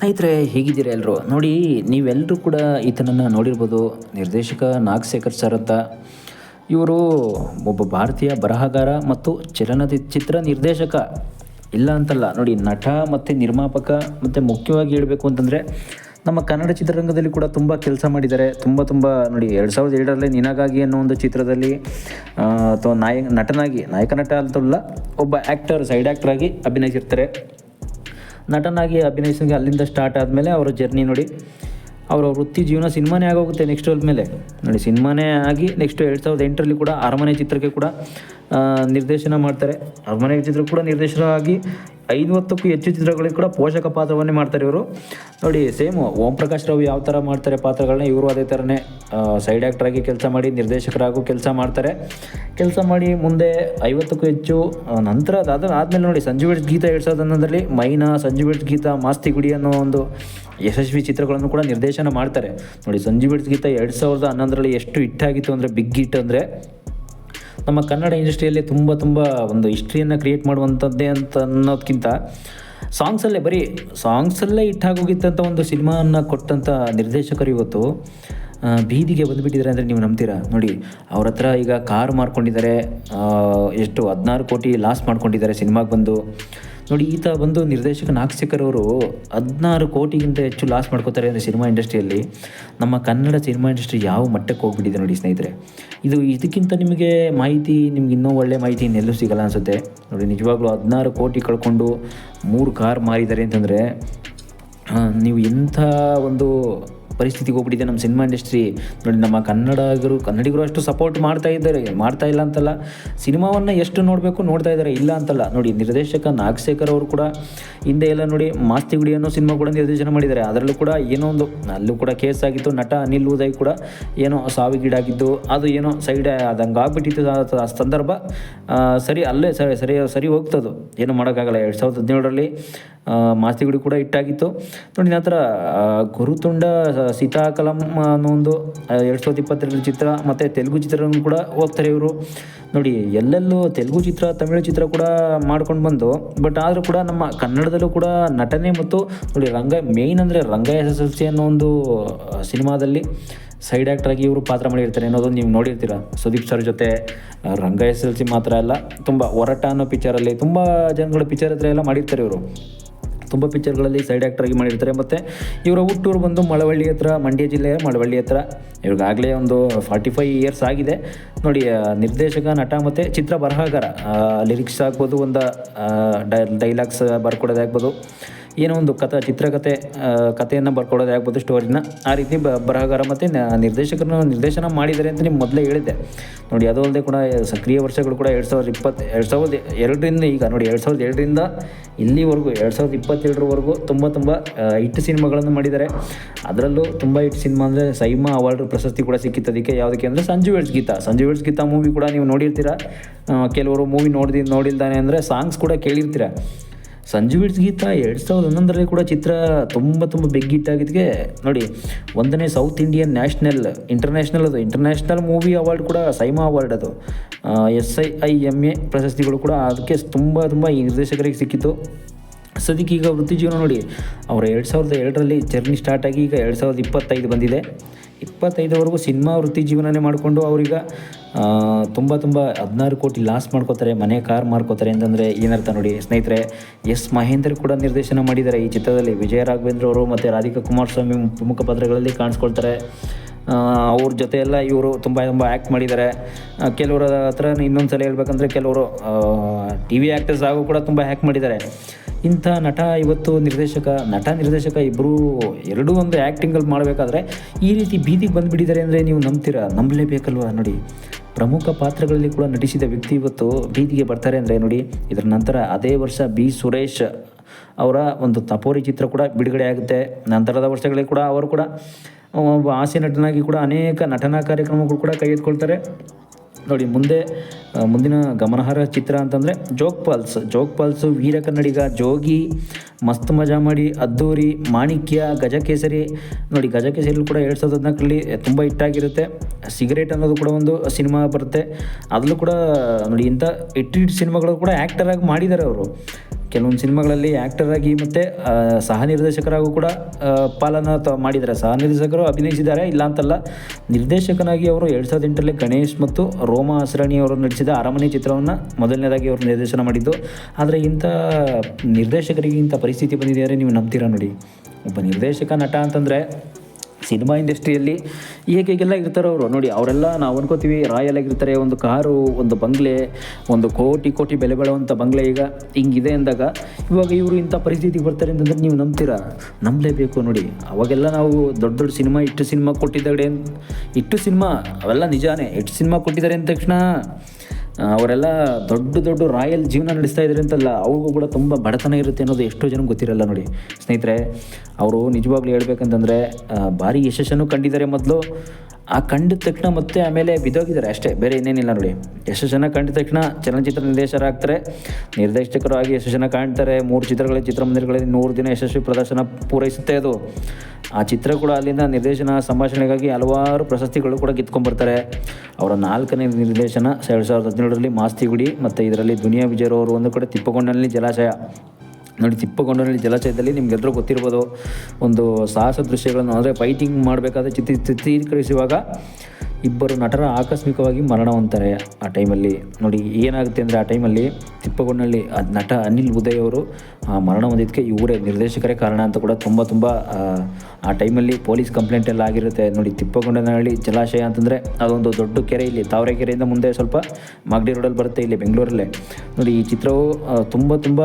ಸ್ನೇಹಿತರೆ ಹೇಗಿದ್ದೀರಾ ಎಲ್ಲರೂ? ನೋಡಿ, ನೀವೆಲ್ಲರೂ ಕೂಡ ಈತನನ್ನು ನೋಡಿರ್ಬೋದು. ನಿರ್ದೇಶಕ ನಾಗಶೇಖರ್ ಸರ್ ಅಂತ. ಇವರು ಒಬ್ಬ ಭಾರತೀಯ ಬರಹಗಾರ ಮತ್ತು ಚಲನಚಿತ್ರ ನಿರ್ದೇಶಕ. ಇಲ್ಲ ಅಂತಲ್ಲ, ನೋಡಿ, ನಟ ಮತ್ತು ನಿರ್ಮಾಪಕ ಮತ್ತು ಮುಖ್ಯವಾಗಿ ಹೇಳಬೇಕು ಅಂತಂದರೆ ನಮ್ಮ ಕನ್ನಡ ಚಿತ್ರರಂಗದಲ್ಲಿ ಕೂಡ ತುಂಬ ಕೆಲಸ ಮಾಡಿದ್ದಾರೆ. ತುಂಬ ನೋಡಿ, 2007ರಲ್ಲಿ ನಿನಗಾಗಿ ಅನ್ನೋ ಒಂದು ಚಿತ್ರದಲ್ಲಿ ಅಥವಾ ನಾಯಕ ನಟ ಅಂತಲ್ಲ, ಒಬ್ಬ ಆ್ಯಕ್ಟರ್, ಸೈಡ್ ಆ್ಯಕ್ಟ್ರಾಗಿ ಅಭಿನಯಿಸಿರ್ತಾರೆ. ನಟನಾಗಿ ಅಭಿನಯಿಸೋಂಗೆ ಅಲ್ಲಿಂದ ಸ್ಟಾರ್ಟ್ ಆದಮೇಲೆ ಅವರ ಜರ್ನಿ ನೋಡಿ, ಅವರ ವೃತ್ತಿ ಜೀವನ ಸಿನಿಮಾನೇ ಆಗೋಗುತ್ತೆ ನೆಕ್ಸ್ಟ್ ಮೇಲೆ. ನೋಡಿ, ಸಿನಿಮಾನೇ ಆಗಿ ನೆಕ್ಸ್ಟ್ 2008ರಲ್ಲಿ ಕೂಡ ಅರಮನೆ ಚಿತ್ರಕ್ಕೆ ಕೂಡ ನಿರ್ದೇಶನ ಮಾಡ್ತಾರೆ. ಅರಮನೆ ಚಿತ್ರ ಕೂಡ ನಿರ್ದೇಶನ ಆಗಿ 50ಕ್ಕೂ ಹೆಚ್ಚು ಚಿತ್ರಗಳಿಗೆ ಕೂಡ ಪೋಷಕ ಪಾತ್ರವನ್ನೇ ಮಾಡ್ತಾರೆ ಇವರು. ನೋಡಿ, ಸೇಮು ಓಂ ಪ್ರಕಾಶ್ ರಾವ್ ಯಾವ ಥರ ಮಾಡ್ತಾರೆ ಪಾತ್ರಗಳನ್ನ, ಇವರು ಅದೇ ಥರನೇ ಸೈಡ್ ಆ್ಯಕ್ಟ್ರಾಗಿ ಕೆಲಸ ಮಾಡಿ ನಿರ್ದೇಶಕರಾಗೂ ಕೆಲಸ ಮಾಡ್ತಾರೆ. ಕೆಲಸ ಮಾಡಿ ಮುಂದೆ 50ಕ್ಕೂ ಹೆಚ್ಚು ನಂತರ ಆದಮೇಲೆ ನೋಡಿ, ಸಂಜು ವೆಡ್ಸ್ ಗೀತಾ 2011ರಲ್ಲಿ ಮೈನಾ, ಸಂಜು ವೆಡ್ಸ್ ಗೀತಾ, ಮಾಸ್ತಿ ಗುಡಿ ಅನ್ನೋ ಒಂದು ಯಶಸ್ವಿ ಚಿತ್ರಗಳನ್ನು ಕೂಡ ನಿರ್ದೇಶನ ಮಾಡ್ತಾರೆ. ನೋಡಿ, ಸಂಜು ವೆಡ್ಸ್ ಗೀತಾ 2011ರಲ್ಲಿ ಎಷ್ಟು ಹಿಟ್ಟಾಗಿತ್ತು ಅಂದರೆ, ಬಿಗ್ ಹಿಟ್ ಅಂದರೆ ನಮ್ಮ ಕನ್ನಡ ಇಂಡಸ್ಟ್ರಿಯಲ್ಲಿ ತುಂಬ ಒಂದು ಹಿಸ್ಟ್ರಿಯನ್ನು ಕ್ರಿಯೇಟ್ ಮಾಡುವಂಥದ್ದೇ ಅಂತ ಅನ್ನೋದಕ್ಕಿಂತ ಸಾಂಗ್ಸಲ್ಲೇ ಹಿಟ್ಟಾಗೋಗಿತ್ತಂಥ ಒಂದು ಸಿನಿಮಾವನ್ನು ಕೊಟ್ಟಂಥ ನಿರ್ದೇಶಕರು ಇವತ್ತು ಬೀದಿಗೆ ಬಂದುಬಿಟ್ಟಿದ್ದಾರೆ ಅಂದರೆ ನೀವು ನಂಬ್ತೀರಾ? ನೋಡಿ, ಅವ್ರ ಹತ್ರ ಈಗ ಕಾರು ಮಾರ್ಕೊಂಡಿದ್ದಾರೆ. ಎಷ್ಟು 16 ಕೋಟಿ ಲಾಸ್ ಮಾಡ್ಕೊಂಡಿದ್ದಾರೆ ಸಿನಿಮಾಗೆ ಬಂದು. ನೋಡಿ, ಈತ ಬಂದು ನಿರ್ದೇಶಕ ನಾಗಶೇಖರ್ ಅವರು 16 ಕೋಟಿಗಿಂತ ಹೆಚ್ಚು ಲಾಸ್ ಮಾಡ್ಕೋತಾರೆ ಅಂದರೆ ಸಿನಿಮಾ ಇಂಡಸ್ಟ್ರಿಯಲ್ಲಿ. ನಮ್ಮ ಕನ್ನಡ ಸಿನಿಮಾ ಇಂಡಸ್ಟ್ರಿ ಯಾವ ಮಟ್ಟಕ್ಕೆ ಹೋಗ್ಬಿಟ್ಟಿದೆ ನೋಡಿ ಸ್ನೇಹಿತರೆ. ಇದಕ್ಕಿಂತ ನಿಮಗೆ ಇನ್ನೂ ಒಳ್ಳೆ ಮಾಹಿತಿ ಇನ್ನೆಲ್ಲೂ ಸಿಗಲ್ಲ ಅನಿಸುತ್ತೆ. ನೋಡಿ, ನಿಜವಾಗ್ಲೂ 16 ಕೋಟಿ ಕಳ್ಕೊಂಡು 3 ಕಾರ್ ಮಾರಿದ್ದಾರೆ ಅಂತಂದರೆ ನೀವು ಎಂಥ ಒಂದು ಪರಿಸ್ಥಿತಿಗೆ ಹೋಗ್ಬಿಟ್ಟಿದೆ ನಮ್ಮ ಸಿನಿಮಾ ಇಂಡಸ್ಟ್ರಿ. ನೋಡಿ, ನಮ್ಮ ಕನ್ನಡಿಗರು ಅಷ್ಟು ಸಪೋರ್ಟ್ ಮಾಡ್ತಾ ಇಲ್ಲ ಅಂತಲ್ಲ, ಸಿನಿಮಾವನ್ನು ಎಷ್ಟು ನೋಡ್ತಾ ಇದ್ದಾರೆ, ಇಲ್ಲ ಅಂತಲ್ಲ. ನೋಡಿ, ನಿರ್ದೇಶಕ ನಾಗಶೇಖರ್ ಅವರು ಕೂಡ ಹಿಂದೆ ಎಲ್ಲ ನೋಡಿ ಮಾಸ್ತಿ ಗುಡಿ ಅನ್ನೋ ಸಿನಿಮಾ ಕೂಡ ನಿರ್ದೇಶನ ಮಾಡಿದ್ದಾರೆ. ಅದರಲ್ಲೂ ಕೂಡ ಅಲ್ಲೂ ಕೂಡ ಕೇಸ್ ಆಗಿತ್ತು. ನಟ ಅನಿಲ್ ಉದಯ್ ಕೂಡ ಏನೋ ಸಾವಿಗೀಡಾಗಿದ್ದು, ಅದು ಏನೋ ಸೈಡ್ ಅದಂಗೆ ಆಗ್ಬಿಟ್ಟಿತ್ತು ಆ ಸಂದರ್ಭ. ಸರಿ ಹೋಗ್ತದು, ಏನು ಮಾಡೋಕ್ಕಾಗಲ್ಲ. 2017ರಲ್ಲಿ ಮಾಸ್ತಿ ಗುಡಿ ಕೂಡ ಹಿಟ್ಟಾಗಿತ್ತು. ನೋಡಿ, ನಂತರ ಗುರುತುಂಡ ಸೀತಾಕಲಂ ಅನ್ನೋ ಒಂದು 2022 ಚಿತ್ರ ಮತ್ತು ತೆಲುಗು ಚಿತ್ರನೂ ಕೂಡ ಹೋಗ್ತಾರೆ ಇವರು. ನೋಡಿ, ಎಲ್ಲೆಲ್ಲೂ ತೆಲುಗು ಚಿತ್ರ, ತಮಿಳು ಚಿತ್ರ ಕೂಡ ಮಾಡ್ಕೊಂಡು ಬಂದು, ಬಟ್ ಆದರೂ ಕೂಡ ನಮ್ಮ ಕನ್ನಡದಲ್ಲೂ ಕೂಡ ನಟನೆ ಮತ್ತು ನೋಡಿ ಮೇಯ್ನ್ ಅಂದರೆ ರಂಗ SSLC ಅನ್ನೋ ಒಂದು ಸಿನಿಮಾದಲ್ಲಿ ಸೈಡ್ ಆ್ಯಕ್ಟ್ರಾಗಿ ಇವರು ಪಾತ್ರ ಮಾಡಿರ್ತಾರೆ ಅನ್ನೋದೊಂದು ನೀವು ನೋಡಿರ್ತೀರ. ಸುದೀಪ್ ಸರ್ ಜೊತೆ ರಂಗ SSLC ಮಾತ್ರ ಅಲ್ಲ, ತುಂಬ ಒರಟ ಅನ್ನೋ ಪಿಕ್ಚರಲ್ಲಿ ತುಂಬ ಜನಗಳ ಪಿಕ್ಚರ್ ಹತ್ರ ಎಲ್ಲ ಮಾಡಿರ್ತಾರೆ ಇವರು. ತುಂಬ ಪಿಕ್ಚರ್ಗಳಲ್ಲಿ ಸೈಡ್ ಆ್ಯಕ್ಟ್ರಾಗಿ ಮಾಡಿರ್ತಾರೆ. ಮತ್ತು ಇವರ ಹುಟ್ಟೂರು ಬಂದು ಮಳವಳ್ಳಿ ಹತ್ರ, ಮಂಡ್ಯ ಜಿಲ್ಲೆಯ ಮಳವಳ್ಳಿ ಹತ್ರ. ಇವ್ರಿಗಾಗಲೇ ಒಂದು 45 ಇಯರ್ಸ್ ಆಗಿದೆ. ನೋಡಿ, ನಿರ್ದೇಶಕ, ನಟ ಮತ್ತು ಚಿತ್ರ ಬರಹಗಾರ. ಲಿರಿಕ್ಸ್ ಆಗ್ಬೋದು, ಒಂದು ಡೈಲಾಗ್ಸ್ ಬರ್ಕೊಡೋದಾಗ್ಬೋದು, ಏನೋ ಒಂದು ಕಥೆಯನ್ನು ಬರ್ಕೊಡೋದೇ ಆಗ್ಬೋದು, ಸ್ಟೋರಿನ. ಆ ರೀತಿ ಬರಹಗಾರ ಮತ್ತು ನಿರ್ದೇಶನ ಮಾಡಿದ್ದಾರೆ ಅಂತ ನಿಮ್ಗೆ ಮೊದಲೇ ಹೇಳಿದ್ದೆ. ನೋಡಿ, ಅದು ಅಲ್ಲದೆ ಕೂಡ ಸಕ್ರಿಯ ವರ್ಷಗಳು ಕೂಡ 2002ರಿಂದ ಈಗ ನೋಡಿ 2002ರಿಂದ ಇಲ್ಲಿವರೆಗೂ 2022ರವರೆಗೂ ತುಂಬ ಹಿಟ್ ಸಿನಿಮಾಗಳನ್ನು ಮಾಡಿದ್ದಾರೆ. ಅದರಲ್ಲೂ ತುಂಬ ಹಿಟ್ ಸಿನಿಮಾ ಅಂದರೆ ಸೈಮಾ ಅವಾರ್ಡ್ ಪ್ರಶಸ್ತಿ ಕೂಡ ಸಿಕ್ಕಿತ್ತು ಅದಕ್ಕೆ. ಯಾವುದಕ್ಕೆ ಅಂದರೆ ಸಂಜು ವೆಡ್ಸ್ ಗೀತಾ ಮೂವಿ ಕೂಡ ನೀವು ನೋಡಿರ್ತೀರ. ಕೆಲವರು ಮೂವಿ ನೋಡಿಲ್ದಾನೆ ಅಂದರೆ ಸಾಂಗ್ಸ್ ಕೂಡ ಕೇಳಿರ್ತೀರ. ಸಂಜು ವೆಡ್ಸ್ ಗೀತಾ 2011ರಲ್ಲಿ ಕೂಡ ಚಿತ್ರ ತುಂಬ ಬಿಗ್ ಹಿಟ್ ಆಗಿದ್ದಕ್ಕೆ ನೋಡಿ, 1ನೇ South Indian international movie award ಕೂಡ, ಸೈಮಾ ಅವಾರ್ಡ್, ಅದು SIIMA ಪ್ರಶಸ್ತಿಗಳು ಕೂಡ ಅದಕ್ಕೆ ತುಂಬ ಈ ನಿರ್ದೇಶಕರಿಗೆ ಸಿಕ್ಕಿತ್ತು. ಸದ್ಯಕ್ಕೆ ಈಗ ವೃತ್ತಿ ಜೀವನ ನೋಡಿ, ಅವರು 2002ರಲ್ಲಿ ಜರ್ನಿ ಸ್ಟಾರ್ಟ್ ಆಗಿ ಈಗ 2025 ಬಂದಿದೆ. 25ವರೆಗೂ ಸಿನಿಮಾ ವೃತ್ತಿ ಜೀವನನೇ ಮಾಡಿಕೊಂಡು ಅವ್ರೀಗ ತುಂಬ 16 ಕೋಟಿ ಲಾಸ್ ಮಾಡ್ಕೋತಾರೆ, ಮನೆ ಕಾರ್ ಮಾರ್ಕೋತಾರೆ ಅಂತಂದರೆ ಏನರ್ಥ ನೋಡಿ ಸ್ನೇಹಿತರೆ. ಮಹೇಂದ್ರ ಕೂಡ ನಿರ್ದೇಶನ ಮಾಡಿದ್ದಾರೆ ಈ ಚಿತ್ರದಲ್ಲಿ. ವಿಜಯ ರಾಘವೇಂದ್ರ ಅವರು ಮತ್ತು ರಾಧಿಕಾ ಕುಮಾರಸ್ವಾಮಿ ಪ್ರಮುಖ ಪಾತ್ರಗಳಲ್ಲಿ ಕಾಣಿಸ್ಕೊಳ್ತಾರೆ. ಅವ್ರ ಜೊತೆ ಎಲ್ಲ ಇವರು ತುಂಬ ಆ್ಯಕ್ಟ್ ಮಾಡಿದ್ದಾರೆ. ಕೆಲವರ ಹತ್ರ ಇನ್ನೊಂದು ಸಲ ಹೇಳ್ಬೇಕಂದ್ರೆ, ಕೆಲವರು TV ಆ್ಯಕ್ಟರ್ಸ್ ಆಗು ಕೂಡ ತುಂಬ ಆ್ಯಕ್ಟ್ ಮಾಡಿದ್ದಾರೆ. ಇಂಥ ನಟ ಇವತ್ತು ನಿರ್ದೇಶಕ ಎರಡೂ ಒಂದು ಆ್ಯಕ್ಟಿಂಗಲ್ಲಿ ಮಾಡಬೇಕಾದ್ರೆ ಈ ರೀತಿ ಬೀದಿಗೆ ಬಂದುಬಿಟ್ಟಿದ್ದಾರೆ ಅಂದರೆ ನೀವು ನಂಬಲೇಬೇಕಲ್ವ. ನೋಡಿ, ಪ್ರಮುಖ ಪಾತ್ರಗಳಲ್ಲಿ ಕೂಡ ನಟಿಸಿದ ವ್ಯಕ್ತಿ ಇವತ್ತು ಬೀದಿಗೆ ಬರ್ತಾರೆ ಅಂದರೆ ನೋಡಿ. ಇದರ ನಂತರ ಅದೇ ವರ್ಷ B. ಸುರೇಶ್ ಅವರ ಒಂದು ತಪೋರಿ ಚಿತ್ರ ಕೂಡ ಬಿಡುಗಡೆ ಆಗುತ್ತೆ. ನಂತರದ ವರ್ಷಗಳಲ್ಲಿ ಕೂಡ ಅವರು ಕೂಡ ಹಾಸ್ಯ ನಟನಾಗಿ ಕೂಡ ಅನೇಕ ನಟನಾ ಕಾರ್ಯಕ್ರಮಗಳು ಕೂಡ ಕೈ ಎತ್ಕೊಳ್ತಾರೆ. ನೋಡಿ, ಮುಂದಿನ ಗಮನಾರ್ಹ ಚಿತ್ರ ಅಂತಂದರೆ ಜೋಗ್ ಪಾಲ್ಸು, ವೀರ ಕನ್ನಡಿಗ, ಜೋಗಿ, ಮಸ್ತ್ ಮಜಾ ಮಾಡಿ, ಅದ್ದೂರಿ, ಮಾಣಿಕ್ಯ, ಗಜಕೇಸರಿ. ನೋಡಿ, ಗಜಕೇಸರಿ ಕೂಡ 2014ರಲ್ಲಿ ತುಂಬ ಹಿಟ್ಟಾಗಿರುತ್ತೆ. ಸಿಗರೇಟ್ ಅನ್ನೋದು ಕೂಡ ಒಂದು ಸಿನಿಮಾ ಬರುತ್ತೆ. ಅದರಲ್ಲೂ ಕೂಡ ನೋಡಿ, ಇಂಥ ಹಿಟ್ ಸಿನಿಮಾಗಳು ಕೂಡ ಆ್ಯಕ್ಟರಾಗಿ ಮಾಡಿದ್ದಾರೆ ಅವರು. ಕೆಲವೊಂದು ಸಿನಿಮಾಗಳಲ್ಲಿ ಆ್ಯಕ್ಟರ್ ಆಗಿ ಮತ್ತು ಸಹ ನಿರ್ದೇಶಕರಾಗೂ ಕೂಡ ಪಾಲನ ಮಾಡಿದ್ದಾರೆ. ಸಹ ನಿರ್ದೇಶಕರು ಅಭಿನಯಿಸಿದ್ದಾರೆ, ಇಲ್ಲ ಅಂತಲ್ಲ. ನಿರ್ದೇಶಕನಾಗಿ ಅವರು 2008ರಲ್ಲಿ ಗಣೇಶ್ ಮತ್ತು ರೋಮಾ ಅಸ್ರಾಣಿ ಅವರು ನಡೆಸಿದ ಅರಮನೆ ಚಿತ್ರವನ್ನು ಮೊದಲನೇದಾಗಿ ಅವರು ನಿರ್ದೇಶನ ಮಾಡಿದ್ದು. ಆದರೆ ಇಂಥ ನಿರ್ದೇಶಕರಿಗೆ ಇಂಥ ಪರಿಸ್ಥಿತಿ ಬಂದಿದೆ ನೀವು ನಂಬ್ತೀರಾ ನೋಡಿ. ಒಬ್ಬ ನಿರ್ದೇಶಕ, ನಟ ಅಂತಂದರೆ ಸಿನಿಮಾ ಇಂಡಸ್ಟ್ರಿಯಲ್ಲಿ ಹೇಗೆಲ್ಲ ಇರ್ತಾರೆ ಅವರು ನೋಡಿ. ಅವರೆಲ್ಲ ನಾವು ಅನ್ಕೋತೀವಿ ರಾಯಲ್ ಆಗಿರ್ತಾರೆ, ಒಂದು ಕಾರು, ಒಂದು ಬಂಗ್ಲೆ, ಒಂದು ಕೋಟಿ ಬೆಲೆ ಬಾಳುವಂಥ ಬಂಗ್ಲೆ ಈಗ ಹಿಂಗಿದೆ ಅಂದಾಗ, ಇವಾಗ ಇವರು ಇಂಥ ಪರಿಸ್ಥಿತಿಗೆ ಬರ್ತಾರೆ ಅಂತಂದರೆ ನೀವು ನಂಬ್ತೀರಾ? ನಂಬಲೇಬೇಕು ನೋಡಿ. ಅವಾಗೆಲ್ಲ ನಾವು ದೊಡ್ಡ ಸಿನಿಮಾ, ಇಷ್ಟು ಸಿನಿಮಾ ಕೊಟ್ಟಿದ್ದಾಗಡೆ, ಇಷ್ಟು ಸಿನಿಮಾ ಅವೆಲ್ಲ ನಿಜಾನೇ, ಇಷ್ಟು ಸಿನಿಮಾ ಕೊಟ್ಟಿದ್ದಾರೆ ಅಂದ ತಕ್ಷಣ ಅವರೆಲ್ಲ ದೊಡ್ಡ ರಾಯಲ್ ಜೀವನ ನಡೆಸ್ತಾ ಇದ್ದಾರೆ ಅಂತಲ್ಲ. ಅವ್ರಿಗೂ ಕೂಡ ತುಂಬ ಬಡತನ ಇರುತ್ತೆ ಅನ್ನೋದು ಎಷ್ಟೋ ಜನ ಗೊತ್ತಿರಲ್ಲ ನೋಡಿ ಸ್ನೇಹಿತರೆ. ಅವರು ನಿಜವಾಗ್ಲೂ ಹೇಳ್ಬೇಕಂತಂದರೆ ಭಾರಿ ಯಶಸ್ಸನ್ನು ಕಂಡಿದ್ದಾರೆ ಮೊದಲು. ಆ ಕಂಡ ತಕ್ಷಣ ಮತ್ತೆ ಆಮೇಲೆ ಬಿದ್ದೋಗಿದ್ದಾರೆ ಅಷ್ಟೇ, ಬೇರೆ ಇನ್ನೇನಿಲ್ಲ ನೋಡಿ. ಯಶಸ್ಸನ್ನು ಕಂಡ ತಕ್ಷಣ ಚಲನಚಿತ್ರ ನಿರ್ದೇಶಕರಾಗ್ತಾರೆ, ನಿರ್ದೇಶಕರು ಆಗಿ ಯಶಸ್ಸನ್ನು ಕಾಣ್ತಾರೆ. 3 ಚಿತ್ರಗಳ ಚಿತ್ರಮಂದಿರಗಳಲ್ಲಿ 100 ದಿನ ಯಶಸ್ವಿ ಪ್ರದರ್ಶನ ಪೂರೈಸುತ್ತೆ ಅದು. ಆ ಚಿತ್ರ ಕೂಡ ಅಲ್ಲಿಂದ ನಿರ್ದೇಶನ ಸಂಭಾಷಣೆಗಾಗಿ ಹಲವಾರು ಪ್ರಶಸ್ತಿಗಳು ಕೂಡ ಗೆದ್ಕೊಂಡ್ಬರ್ತಾರೆ. ಅವರ 4ನೇ ನಿರ್ದೇಶನ 2017ರಲ್ಲಿ ಮಾಸ್ತಿಗುಡಿ, ಮತ್ತು ಇದರಲ್ಲಿ ದುನಿಯಾ ವಿಜಯರವರು ಒಂದು ಕಡೆ ತಿಪ್ಪಗೊಂಡನಲ್ಲಿ ಜಲಾಶಯ ನೋಡಿ. ತಿಪ್ಪಗೊಂಡನಲ್ಲಿ ಜಲಾಶಯದಲ್ಲಿ ನಿಮ್ಗೆಲ್ಲರೂ ಗೊತ್ತಿರ್ಬೋದು, ಒಂದು ಸಾಹಸ ದೃಶ್ಯಗಳನ್ನು ಅಂದರೆ ಫೈಟಿಂಗ್ ಮಾಡಬೇಕಾದ್ರೆ ಚಿತ್ರೀಕರಿಸುವಾಗ ಇಬ್ಬರು ನಟರ ಆಕಸ್ಮಿಕವಾಗಿ ಮರಣ ಹೊಂದ್ತಾರೆ. ಆ ಟೈಮಲ್ಲಿ ನೋಡಿ ಏನಾಗುತ್ತೆ ಅಂದರೆ, ಆ ಟೈಮಲ್ಲಿ ತಿಪ್ಪಗೊಂಡಲ್ಲಿ ನಟ ಅನಿಲ್ ಉದಯ್ ಅವರು ಮರಣ ಹೊಂದಿದ್ದಕ್ಕೆ ಇವರೇ ನಿರ್ದೇಶಕರೇ ಕಾರಣ ಅಂತ ಕೂಡ ತುಂಬ ಆ ಟೈಮಲ್ಲಿ ಪೊಲೀಸ್ ಕಂಪ್ಲೇಂಟ್ ಎಲ್ಲ ಆಗಿರುತ್ತೆ ನೋಡಿ. ತಿಪ್ಪಗೊಂಡನಹಳ್ಳಿ ಜಲಾಶಯ ಅಂತಂದರೆ ಅದೊಂದು ದೊಡ್ಡ ಕೆರೆ, ಇಲ್ಲಿ ತಾವರೆಕೆರೆಯಿಂದ ಮುಂದೆ ಸ್ವಲ್ಪ ಮಾಗಡಿ ರೋಡಲ್ಲಿ ಬರುತ್ತೆ, ಇಲ್ಲಿ ಬೆಂಗಳೂರಲ್ಲೇ ನೋಡಿ. ಈ ಚಿತ್ರವು ತುಂಬ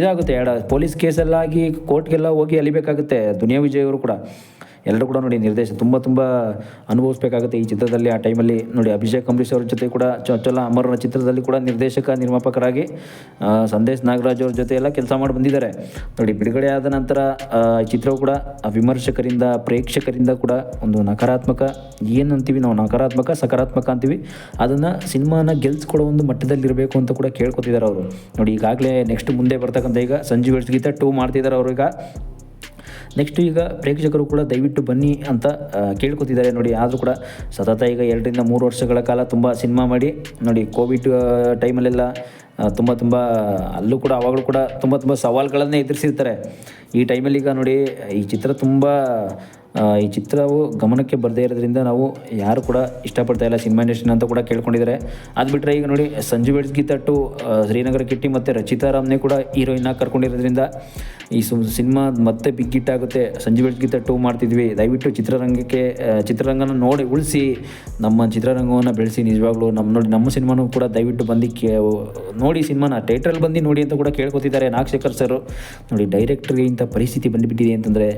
ಇದಾಗುತ್ತೆ. ಪೊಲೀಸ್ ಕೇಸೆಲ್ಲಾಗಿ ಕೋರ್ಟ್ಗೆಲ್ಲ ಹೋಗಿ ಅಲಿಬೇಕಾಗುತ್ತೆ. ದುನಿಯಾ ವಿಜಯ್ ಅವರು ಕೂಡ ಎಲ್ಲರೂ ಕೂಡ ನೋಡಿ ನಿರ್ದೇಶನ ತುಂಬ ಅನುಭವಿಸ್ಬೇಕಾಗುತ್ತೆ ಈ ಚಿತ್ರದಲ್ಲಿ. ಆ ಟೈಮಲ್ಲಿ ನೋಡಿ ಅಭಿಷೇಕ್ ಅಂಬರೀಷ್ ಅವ್ರ ಜೊತೆ ಕೂಡ ಚೊಚ್ಚಲ ಅಮರನ ಚಿತ್ರದಲ್ಲಿ ಕೂಡ ನಿರ್ದೇಶಕ ನಿರ್ಮಾಪಕರಾಗಿ ಸಂದೇಶ್ ನಾಗರಾಜ್ ಅವ್ರ ಜೊತೆ ಎಲ್ಲ ಕೆಲಸ ಮಾಡಿ ಬಂದಿದ್ದಾರೆ ನೋಡಿ. ಬಿಡುಗಡೆ ಆದ ನಂತರ ಚಿತ್ರವು ಕೂಡ ವಿಮರ್ಶಕರಿಂದ, ಪ್ರೇಕ್ಷಕರಿಂದ ಕೂಡ ಒಂದು ನಕಾರಾತ್ಮಕ, ಏನಂತೀವಿ ನಾವು ನಕಾರಾತ್ಮಕ ಸಕಾರಾತ್ಮಕ ಅಂತೀವಿ, ಅದನ್ನು ಸಿನಿಮಾನ ಗೆಲ್ಸ್ಕೊಳ್ಳೋ ಒಂದು ಮಟ್ಟದಲ್ಲಿರಬೇಕು ಅಂತ ಕೂಡ ಕೇಳ್ಕೊತಿದ್ದಾರೆ ಅವರು ನೋಡಿ. ಈಗಾಗಲೇ ನೆಕ್ಸ್ಟ್ ಮುಂದೆ ಬರ್ತಕ್ಕಂಥ ಈಗ ಸಂಜೀವ್ ವೆಡ್ಸ್ ಗೀತಾ 2 ಮಾಡ್ತಿದ್ದಾರೆ ಅವರು. ಈಗ ನೆಕ್ಸ್ಟು ಈಗ ಪ್ರೇಕ್ಷಕರು ಕೂಡ ದಯವಿಟ್ಟು ಬನ್ನಿ ಅಂತ ಕೇಳ್ಕೊತಿದ್ದಾರೆ ನೋಡಿ. ಆದರೂ ಕೂಡ ಸತತ ಈಗ 2 ರಿಂದ 3 ವರ್ಷಗಳ ಕಾಲ ತುಂಬ ಸಿನಿಮಾ ಮಾಡಿ ನೋಡಿ. ಕೋವಿಡ್ ಟೈಮಲ್ಲೆಲ್ಲ ತುಂಬ ಅಲ್ಲೂ ಕೂಡ ಅವಾಗಲೂ ಕೂಡ ತುಂಬ ಸವಾಲುಗಳನ್ನೇ ಎದುರಿಸಿರ್ತಾರೆ. ಈ ಟೈಮಲ್ಲಿ ಈಗ ನೋಡಿ ಈ ಚಿತ್ರವು ಗಮನಕ್ಕೆ ಬರದೇ ಇರೋದ್ರಿಂದ ನಾವು ಯಾರು ಕೂಡ ಇಷ್ಟಪಡ್ತಾ ಇಲ್ಲ ಸಿನಿಮಾ ಇಂಡಸ್ಟ್ರಿನ ಅಂತ ಕೂಡ ಕೇಳ್ಕೊಂಡಿದ್ದಾರೆ. ಅದು ಬಿಟ್ಟರೆ ಈಗ ನೋಡಿ ಸಂಜು ವೆಡ್ಸ್ ಗೀತಾ 2 ಶ್ರೀನಗರ ಕಿಟ್ಟಿ ಮತ್ತು ರಚಿತಾ ರಾಮ್ನೇ ಕೂಡ ಹೀರೋಯಿನ್ನಾಗಿ ಕರ್ಕೊಂಡಿರೋದ್ರಿಂದ ಈ ಸಿನಿಮಾ ಮತ್ತೆ ಬಿಗ್ ಹಿಟ್ ಆಗುತ್ತೆ. ಸಂಜು ವೆಡ್ಸ್ ಗೀತಾ 2 ಮಾಡ್ತಿದ್ವಿ, ದಯವಿಟ್ಟು ಚಿತ್ರರಂಗನ ನೋಡಿ ಉಳಿಸಿ, ನಮ್ಮ ಚಿತ್ರರಂಗವನ್ನು ಬೆಳೆಸಿ. ನಿಜವಾಗ್ಲೂ ನಮ್ಮ ಸಿನಿಮಾನೂ ಕೂಡ ದಯವಿಟ್ಟು ಬಂದು ನೋಡಿ, ಸಿನಿಮಾನ ಥಿಯೇಟ್ರಲ್ಲಿ ಬಂದು ನೋಡಿ ಅಂತ ಕೂಡ ಕೇಳ್ಕೊತಿದ್ದಾರೆ ನಾಗಶೇಖರ್ ಸರ್ ನೋಡಿ. ಡೈರೆಕ್ಟ್ರಿಗೆ ಇಂಥ ಪರಿಸ್ಥಿತಿ ಬಂದುಬಿಟ್ಟಿದೆ ಅಂತಂದರೆ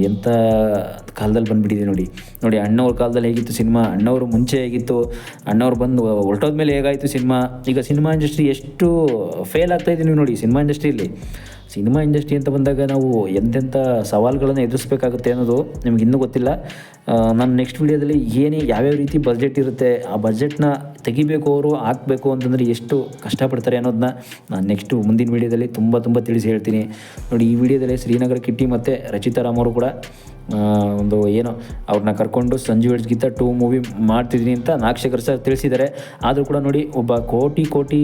ಎಂಥ ಕಾಲದಲ್ಲಿ ಬಂದುಬಿಟ್ಟಿದೆ ನೋಡಿ. ಅಣ್ಣವ್ರ ಕಾಲದಲ್ಲಿ ಹೇಗಿತ್ತು ಸಿನಿಮಾ, ಅಣ್ಣವರು ಮುಂಚೆ ಹೇಗಿತ್ತು, ಅಣ್ಣವ್ರು ಬಂದು ಹೊರಟೋದ್ಮೇಲೆ ಹೇಗಾಯಿತು ಸಿನಿಮಾ. ಈಗ ಸಿನಿಮಾ ಇಂಡಸ್ಟ್ರಿ ಎಷ್ಟು ಫೇಲ್ ಆಗ್ತಾಯಿದೆ ನೀವು ನೋಡಿ. ಸಿನಿಮಾ ಇಂಡಸ್ಟ್ರಿ ಅಂತ ಬಂದಾಗ ನಾವು ಎಂತೆಂಥ ಸವಾಲುಗಳನ್ನು ಎದುರಿಸ್ಬೇಕಾಗುತ್ತೆ ಅನ್ನೋದು ನಿಮ್ಗೆ ಇನ್ನೂ ಗೊತ್ತಿಲ್ಲ. ನಾನು ನೆಕ್ಸ್ಟ್ ವೀಡಿಯೋದಲ್ಲಿ ಯಾವ್ಯಾವ ರೀತಿ ಬಜೆಟ್ ಇರುತ್ತೆ, ಆ ಬಜೆಟ್ನ ತೆಗಿಬೇಕು, ಅವರು ಹಾಕಬೇಕು ಅಂತಂದರೆ ಎಷ್ಟು ಕಷ್ಟಪಡ್ತಾರೆ ಅನ್ನೋದನ್ನ ನಾನು ನೆಕ್ಸ್ಟು ಮುಂದಿನ ವೀಡಿಯೋದಲ್ಲಿ ತುಂಬ ತಿಳಿಸಿ ಹೇಳ್ತೀನಿ ನೋಡಿ. ಈ ವಿಡಿಯೋದಲ್ಲಿ ಶ್ರೀನಗರ ಕಿಟ್ಟಿ ಮತ್ತು ರಚಿತಾ ರಾಮ್ ಅವರು ಕೂಡ ಅವ್ರನ್ನ ಕರ್ಕೊಂಡು ಸಂಜು ವೆಡ್ಸ್ ಗೀತಾ 2 ಮೂವಿ ಮಾಡ್ತಿದ್ದೀನಿ ಅಂತ ನಾಗಶೇಖರ್ ಸರ್ ತಿಳಿಸಿದ್ದಾರೆ. ಆದರೂ ಕೂಡ ನೋಡಿ, ಒಬ್ಬ ಕೋಟಿ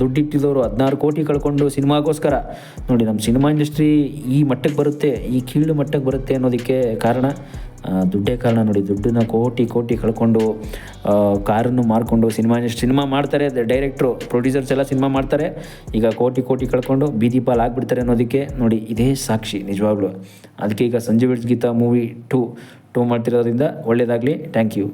ದುಡ್ಡಿಟ್ಟಿದ್ದವರು 16 ಕೋಟಿ ಕಳ್ಕೊಂಡು ಸಿನಿಮಾಗೋಸ್ಕರ ನೋಡಿ, ನಮ್ಮ ಸಿನಿಮಾ ಇಂಡಸ್ಟ್ರಿ ಈ ಮಟ್ಟಕ್ಕೆ ಬರುತ್ತೆ, ಈ ಕೀಳು ಮಟ್ಟಕ್ಕೆ ಬರುತ್ತೆ ಅನ್ನೋದಕ್ಕೆ ಕಾರಣ ದುಡ್ಡೇ ಕಾರಣ ನೋಡಿ. ದುಡ್ಡನ್ನ ಕೋಟಿ ಕಳ್ಕೊಂಡು ಕಾರನ್ನು ಮಾರ್ಕೊಂಡು ಸಿನಿಮಾ ಮಾಡ್ತಾರೆ. ಡೈರೆಕ್ಟ್ರು, ಪ್ರೊಡ್ಯೂಸರ್ಸ್ ಎಲ್ಲ ಸಿನಿಮಾ ಮಾಡ್ತಾರೆ. ಈಗ ಕೋಟಿ ಕಳ್ಕೊಂಡು ಬೀದಿ ಪಾಲ್ ಆಗಿಬಿಡ್ತಾರೆ ಅನ್ನೋದಕ್ಕೆ ನೋಡಿ, ಇದೇ ಸಾಕ್ಷಿ ನಿಜವಾಗ್ಲೂ. ಅದಕ್ಕೆ ಈಗ ಸಂಜು ವೆಡ್ಸ್ ಗೀತಾ ಮೂವಿ 2 ಮಾಡ್ತಿರೋದ್ರಿಂದ ಒಳ್ಳೆಯದಾಗಲಿ. Thank you.